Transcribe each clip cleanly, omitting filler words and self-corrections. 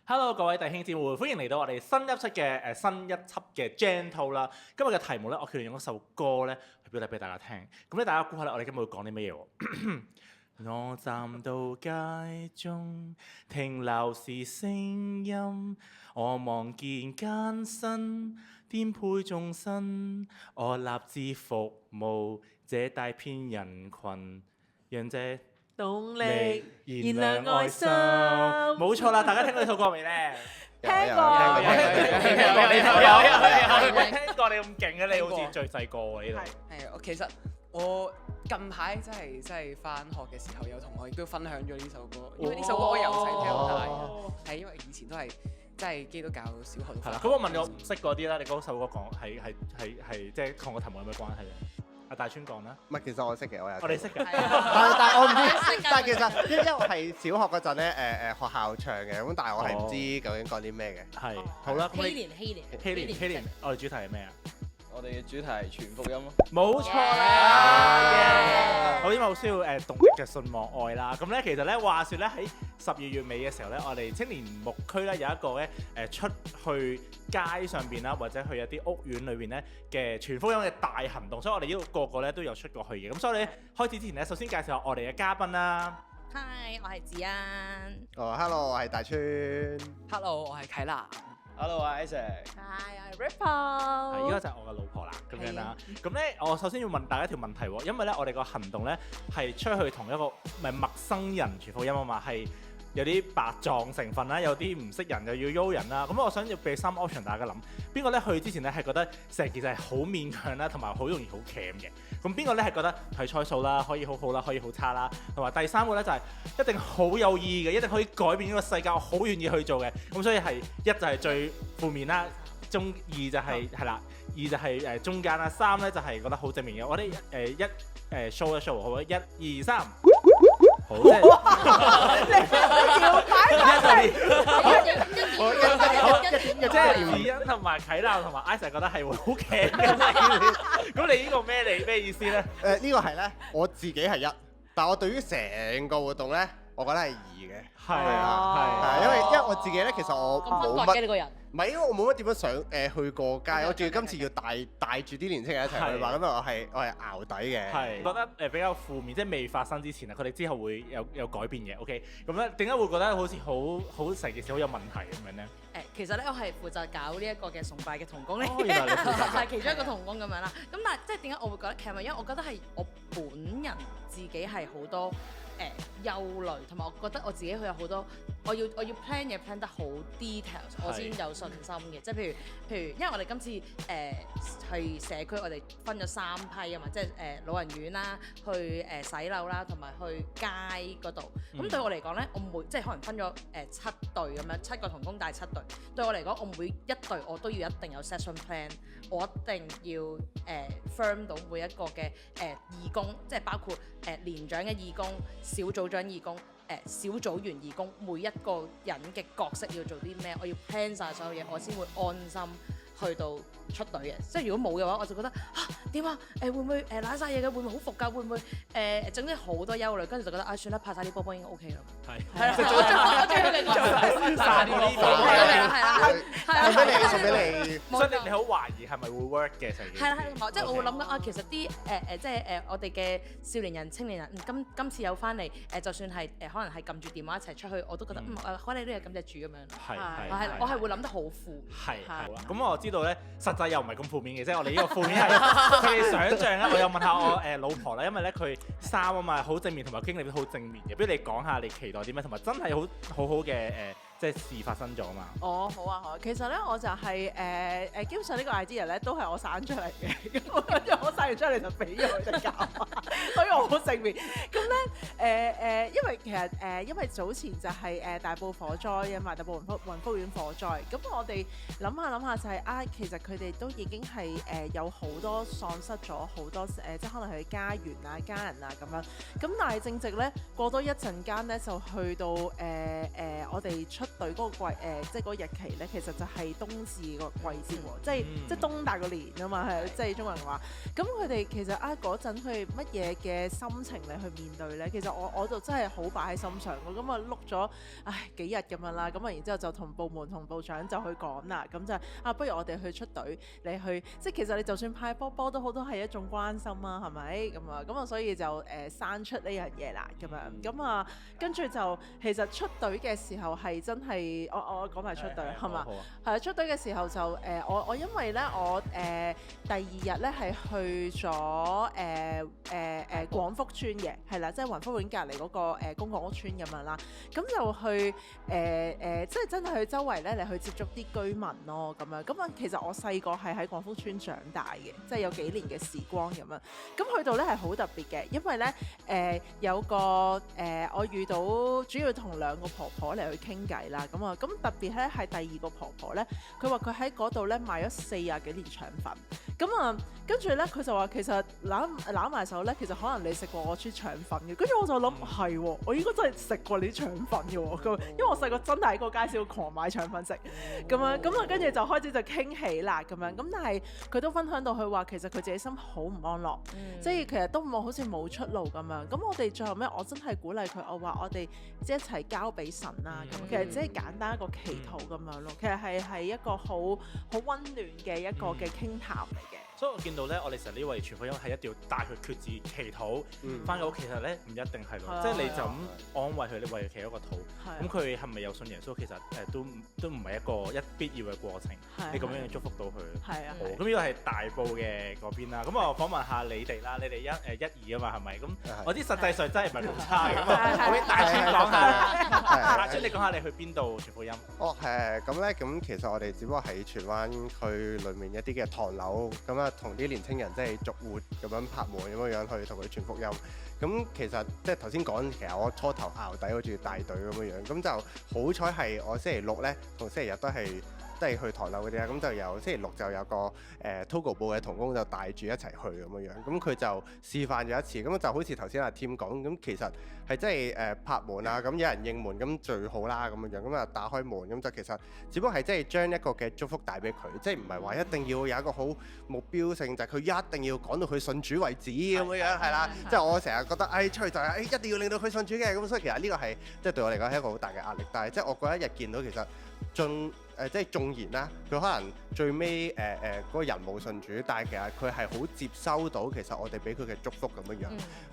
Hello， 各位弟兄姊妹，歡迎嚟到我哋新一輯嘅 Gentle 啦。今日嘅題目咧，我決定用一首歌咧去表達俾大家聽。咁咧，大家估下咧，我哋今日會講啲咩嘢喎？我站到街中，停留是聲音，我望見艱辛，顛沛眾生，我立志服務這大片人群，讓這動力燃亮愛心，冇錯啦！大家聽過呢首歌未咧？聽過，聽過你咁勁嘅，你好似最細個喎呢度。係，其實我近排真係翻學嘅時候，有同學亦都分享咗呢首歌，因為呢首歌我由細聽到大，係因為以前都係真係基督教小學。係啦，咁我問你我唔識嗰啲啦，你嗰首歌講係即係同個題目有咩關係咧？阿大川講啦。唔係，其實我識嘅，我哋識嘅，但係我唔知。但係其實因為係小學嗰陣咧，學校唱嘅，咁但係我係唔知究竟講啲咩嘅。係。好啦，禧年，我哋主題係咩啊？我哋嘅主題係傳福音咯。冇錯啦！好，因為好需要動力嘅信望愛啦。咁咧其實咧話説咧喺12月尾嘅時候咧，我哋青年牧區咧有一個咧出去街上邊啦，或者去一啲屋苑裏邊咧嘅傳福音嘅大行動，所以我哋呢個個咧都有出過去嘅。咁所以咧開始之前咧，首先介紹下我哋嘅嘉賓啦。Hi， 我係子欣。Hello， 我係大川。Hello， 我係啟南。Hello， 我係 Isaac。Hi， 我係 Ripple。依家就係我嘅老婆啦，咁樣啦。咁咧，我首先要問大家一條問題喎，因為咧我哋個行動咧係出去同一個陌生人傳福音啊嘛，係有啲白撞成分啦，有啲唔識人又要邀人啦。咁我想要俾3 option 大家諗，邊個咧去之前咧係覺得成件事係好勉強啦，同埋好容易好鉗嘅？咁邊個咧係覺得係菜數啦，可以好好啦，可以好差啦，同埋第3個咧就係一定好有意義嘅，一定可以改變呢個世界，我好願意去做嘅。咁所以係一就係最負面啦，二就係係啦，二就係中間啦，3咧就係覺得好正面嘅。我哋show 一 show 好唔好？1、2、3，好即係子欣同埋啟南同埋 Isaac 覺得係會好劇嘅。咁你呢個咩意思咧？呢個係咧，我自己係1，但係我對於成個活動咧，我覺得係2嘅。係啊，因為我自己咧，其實我冇乜。你個人。唔係，因為我冇乜點樣想去過街，我仲要今次要帶住啲年青人一齊去玩，咁我係淆底嘅。係覺得比較負面，即係未發生之前啊，佢哋之後會有改變嘅。OK，咁咧點解會覺得好似好成件事好有問題咁樣咧？其實咧我係負責搞呢一個嘅崇拜嘅同工咧，原來你負責係其中一個同工咁樣啦。咁但係即係點解我會覺得其實因為我覺得係我本人自己係好多憂慮，同埋我覺得我自己佢有好多我要 plan 嘢 plan 得好 details， 我先有信心嘅。即係譬如，因為我哋今次去社區，我哋分咗3批啊嘛，即係老人院啦，去洗樓啦，同埋去街嗰度。咁對我嚟講咧，我即係可能分咗7隊咁樣，7個同工帶7隊。對我嚟講，我每一隊我都要一定有 session plan， 我一定要firm 到每一個嘅義工，即係包括年長嘅義工、小組長義工、小組員義工，每一個人嘅角色要做啲咩，我要 plan 晒所有嘢，我先會安心去到出隊嘅。即係如果冇嘅話，我就覺得點啊？會唔會揦晒嘢嘅？會唔會好伏㗎？會唔會總之好多憂慮，跟住就覺得算啦，拍晒啲波波應該 OK 啦。係啦，我最好嘅講散嗰啲波，送俾你，所以你好懷疑係咪會 work 嘅成件事？係啦，即係我會諗緊其實啲即係我哋嘅少年人、青年人，今次有翻嚟就算係可能係撳住電話一齊出去，我都覺得開你都有感謝主咁樣。我係會諗得好負。係咁我知道咧，實際又唔係咁負面嘅，即係我哋呢個負面係佢哋想像啦。我又問下我老婆啦，因為咧佢3啊嘛，好正面同埋經歷都好正面嘅。不如你講下你期待啲咩，同埋真係好好嘅即係事發生咗嘛？好啊，其實咧我就係基本上呢個 idea 咧都係我生出嚟嘅，咁我生完出嚟就俾咗佢哋搞，所以我好正面。咁咧因為其實因為早前就係大埔火災啊嘛，大埔雲福苑火災，咁我哋諗下就係其實佢哋都已經係有好多喪失咗好多即係可能係家園啊、家人啊咁樣，咁但係正值咧過多一陣間咧就去到我哋出隊嗰個即係嗰個日期咧，其實就係冬至個季節喎，即係冬大過年啊嘛，係即係中國人話。咁佢哋其實嗰陣佢乜嘢嘅心情嚟去面對咧？其實我就真係好擺喺心上嘅，咁啊碌咗幾日咁樣啦，咁啊然之後就同部門同部長就去講啦，咁就不如我哋去出隊，你去即係其實你就算派波都好，都係一種關心啊，係咪？咁啊所以就生出呢樣嘢啦，咁樣咁啊跟住就其實出隊嘅時候係真係我講埋出隊係嘛？係啊，出隊嘅時候就我因為咧我第二日咧係去咗廣福村嘅，係啦，即係雲福苑隔離嗰個公共屋村咁樣啦，咁就去即係真係去周圍咧嚟去接觸啲居民咯，咁啊其實我細個係喺廣福村長大嘅，即係有幾年嘅時光咁樣，咁去到咧係好特別嘅，因為咧有個我遇到主要同兩個婆婆嚟去傾偈啦，咁特別咧係第二個婆婆咧，佢話佢喺嗰度咧賣咗40幾年腸粉，咁跟住咧佢就話其實攬埋手咧，其實可能你食過我啲腸粉嘅，跟住我就諗係喎，我應該真係食過你啲腸粉嘅喎，因為我細個真係喺個街市度狂買腸粉食，咁啊跟住就開始就傾起啦咁樣，咁但係佢都分享到佢話其實佢自己心好唔安樂，即係其實都好似冇出路咁樣，咁我哋最後尾我真係鼓勵佢，我話我哋即係一齊交俾神啦，咁其實即係簡單一個祈禱咁樣咯，其實係一個好溫暖嘅一個嘅傾談嚟嘅。所以我見到咧，我哋成日呢位傳福音係一定要帶佢決志祈禱，翻到屋其實咧唔一定係咯，即係你就咁安慰佢，你為佢祈一個禱，咁佢係咪有信耶穌？其實都唔係一個必要嘅過程，你咁樣祝福到佢。係啊，咁呢個係大埔嘅嗰邊啦。咁我訪問下你哋啦，你哋一二啊嘛，係咪？咁我知實際上真係唔係好差嘅，咁啊，俾大川講下，大川你講下你去邊度傳福音？咁其實我哋只不過喺荃灣區裡面一啲嘅唐樓咁啊。同啲年青人即係逐戶咁樣拍門咁樣去同佢傳福音。咁其實即係頭先講，其實我初頭淆底，我仲要帶隊咁樣。咁就好彩係我星期六咧同星期日都係去唐樓嗰啲啦。咁就有星期六就有個Togo 部嘅同工就帶住一齊去咁樣。咁佢就示範咗一次。咁就好似頭先阿 Tim 講，咁其實係真係拍門啊，咁有人應門咁最好啦咁樣。咁啊打開門，咁就其實只不過係即係將一個嘅祝福帶俾佢，即係唔係話一定要有一個好目標性，就係佢一定要講到佢信主為止咁樣係啦。即係我成日覺得出去就係一定要令到佢信主嘅，咁所以其實呢個係即係對我嚟講係一個好大嘅壓力。但係即係我嗰一日見到其實即係縱然啦，佢可能最尾嗰個人冇信主，但係其實佢係好接收到其實我哋俾佢嘅祝福咁樣樣。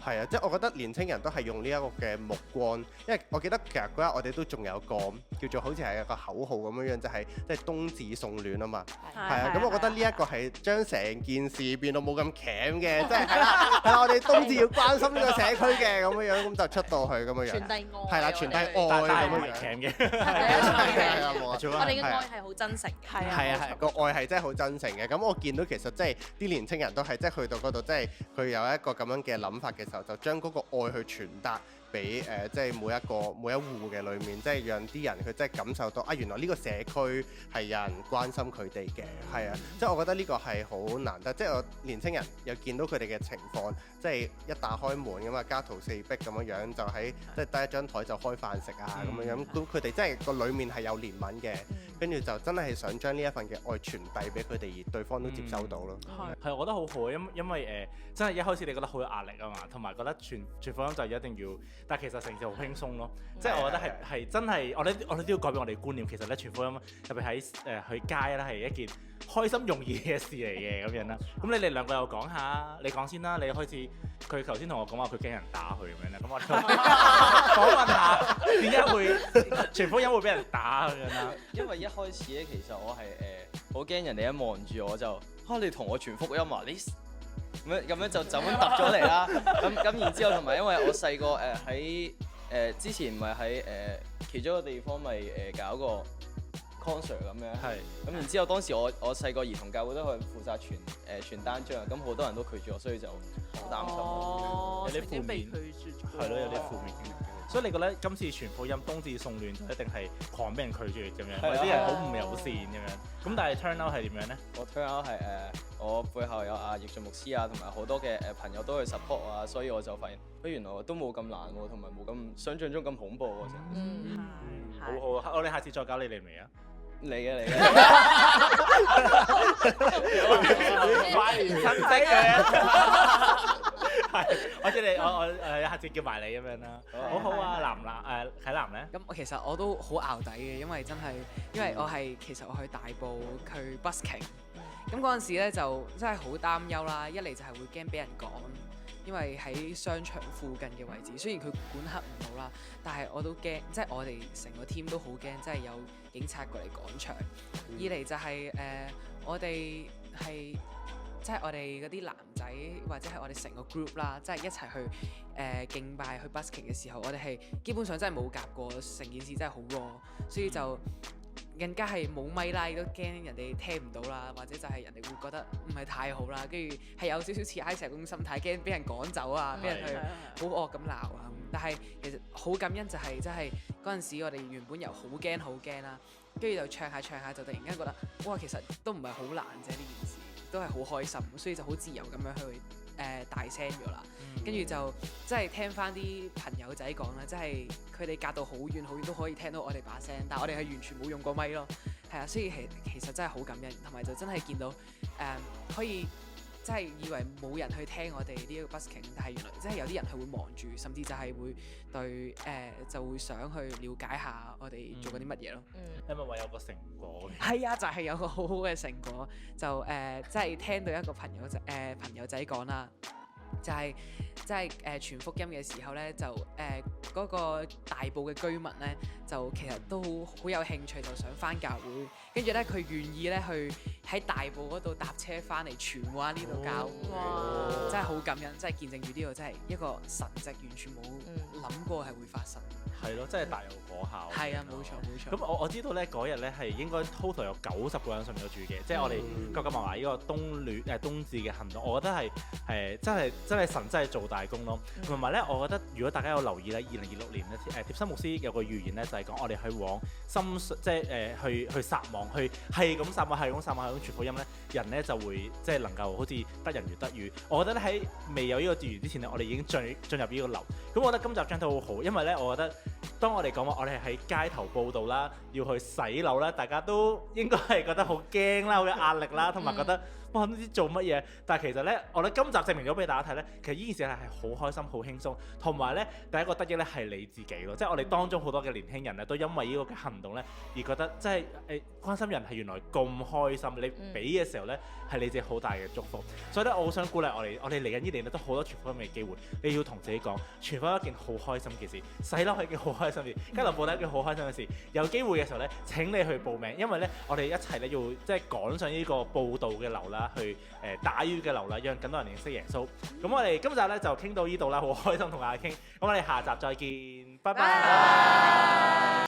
係啊，即係我覺得年青人都係用呢一個嘅目光，因為我記得其實嗰日我哋都仲有個叫做好似係一個口號咁樣樣，就係即係冬至送暖啊嘛。係啊，咁我覺得呢一個係將成件事變到冇咁鉗嘅，即係係啦，我哋冬至要關心呢個社區嘅咁樣樣，咁就出到去咁樣樣。傳遞愛。係啦，傳遞愛咁樣樣。係啊，冇啊。我哋嘅愛係好真誠嘅，係啊，個愛係真係好真誠嘅。咁我見到其實即係啲年青人都係即係去到嗰度，即係佢有一個咁樣嘅諗法嘅時候，就將嗰個愛去傳達俾即係每一戶嘅裏面，即係讓啲人佢即係感受到原來呢個社區係有人關心佢哋嘅，係啊，即係我覺得呢個係好難得，即係我年青人又見到佢哋嘅情況，即係一打開門咁啊，家徒四壁咁樣樣，就喺即係得一張台就開飯食啊咁樣樣，咁佢哋真係個裡面係有憐憫嘅，跟住就真係想將呢一份嘅愛傳遞俾佢哋，而對方都接收到咯。係，我覺得好好，因為真係一開始你覺得好有壓力啊嘛，同埋覺得傳福音就一定要，但係其實成件事好輕鬆咯。即係我覺得係真係，我哋都要改變我哋觀念。其實咧傳福音特別喺去街咧係一件開心容易嘅事嚟嘅咁樣啦。咁你哋兩個又講下，你講先啦。你開始佢頭先同我講話佢驚人打佢咁樣咧，咁我訪問下點解會傳福音會俾人打咁樣啦？因為一開始咧，其實我係好驚人哋一望住我就你同我傳福音啊！你咁樣就咁揼咗嚟啦。咁然之後同埋因為我細個喺之前唔係喺其中一個地方咪搞個 concert 咁樣。係。咁然之後當時我細個兒童教會都係負責傳單張，咁好多人都拒絕我，所以就好擔心。有啲負面。係咯，有啲負面經歷。所以你覺得今次傳福音冬至送暖就一定係狂俾人拒絕咁樣，有啲人好唔友善咁樣。咁但係 turn out 係點樣咧？我 turn out 係我背後有易俊牧師啊，同埋好多嘅朋友都去 support 啊，所以我就發現，原來我都冇咁難喎，同埋冇咁想像中咁恐怖喎。好好啊！我哋下次再搞你嚟未啊？嚟嘅嚟嘅，拜年親戚嘅，係我知你我下次叫埋你咁樣啦。好好啊，啟南咧？咁其實我都好淆底嘅，因為其實我去大埔去 busking，咁嗰陣時咧就真係好擔憂啦。一嚟就係會驚俾人趕，因為喺商場附近嘅位置，雖然佢管轄唔到啦，但係我都驚，即係我哋成個 team 都好驚，即係有警察過嚟趕場。二嚟就係我哋係即係我哋嗰啲男仔或者係我哋成個 group 啦，即係一齊去敬拜去 busking 嘅時候，我哋係基本上真係冇夾過，成件事真係好 raw，所以就更加係冇咪啦，亦都驚人哋聽唔到啦，或者就係人哋會覺得唔係太好啦，跟住係有少少似 I 社工心態，驚俾人趕走啊，俾人去好惡咁鬧啊。但係其實好感恩就係即係嗰陣時我哋原本由好驚啦，跟住就唱下就突然間覺得哇，其實都唔係好難啫，呢件事都係好開心，所以就好自由咁樣去大聲咗啦。跟住就即係聽翻啲朋友仔講啦，即係佢哋隔到好遠都可以聽到我哋把聲，但係我哋係完全冇用過咪咯。係啊，所以其實真係好感恩，同埋就真係見到可以真係以為冇人去聽我哋呢一個 busking， 但係原來真係有啲人係會望住，甚至就係會對就會想去了解下我哋做緊啲乜嘢咯。因為話有個成果嘅。係啊，就係有個好好嘅成果，就即係聽到一個朋友仔講啦。就係即係傳福音嘅時候咧，就嗰個大埔嘅居民咧，就其實都好有興趣，就想翻教會。跟住咧，佢願意咧去喺大埔嗰度搭車翻嚟荃灣呢度教會，真係好感恩，真係見證住呢個真係一個神跡，完全冇諗過係會發生。係咯，真係大有果效。係啊，冇錯。咁我知道咧，嗰日咧係應該 total 有90個人信咗主嘅，即係我哋夾夾埋埋呢個冬至嘅行動，我覺得係真係神真係做大功咯。同埋咧，我覺得如果大家有留意咧，2026年咧貼心牧師有個預言咧，就係講我哋去往即係去撒網，去係咁撒網傳福音咧，人咧就會即係能夠好似得人如得魚。我覺得咧喺未有呢個預言之前咧，我哋已經進入呢個流。咁我覺得今集講得好好，因為咧，我覺得當我哋講話我哋喺街頭報道啦，要去洗樓啦，大家都應該係覺得好驚啦，好有壓力啦，同埋覺得哇唔知做乜嘢。但係其實咧，我覺得今集證明咗俾大家睇咧，其實呢件事係好開心、好輕鬆，同埋咧第一個得益咧係你自己咯，即係我哋當中好多嘅年輕人咧都因為呢個嘅行動咧而覺得即係關心人係原來咁開心，你俾嘅時候咧係你自己好大嘅祝福。所以咧我好想鼓勵我哋嚟緊呢年咧都好多傳福音嘅機會，你要同自己講傳福音係一件好開心嘅事，洗樓係一件好開心嘅事，交流報係一件好開心嘅事。有機會嘅時候咧請你去報名，因為咧我哋一齊咧要即係趕上呢個報道嘅流啦，去打魚嘅流啦，讓更多人認識耶穌。咁我哋今集咧就傾到呢度啦，好開心同大家傾。咁我哋下集再見，拜拜。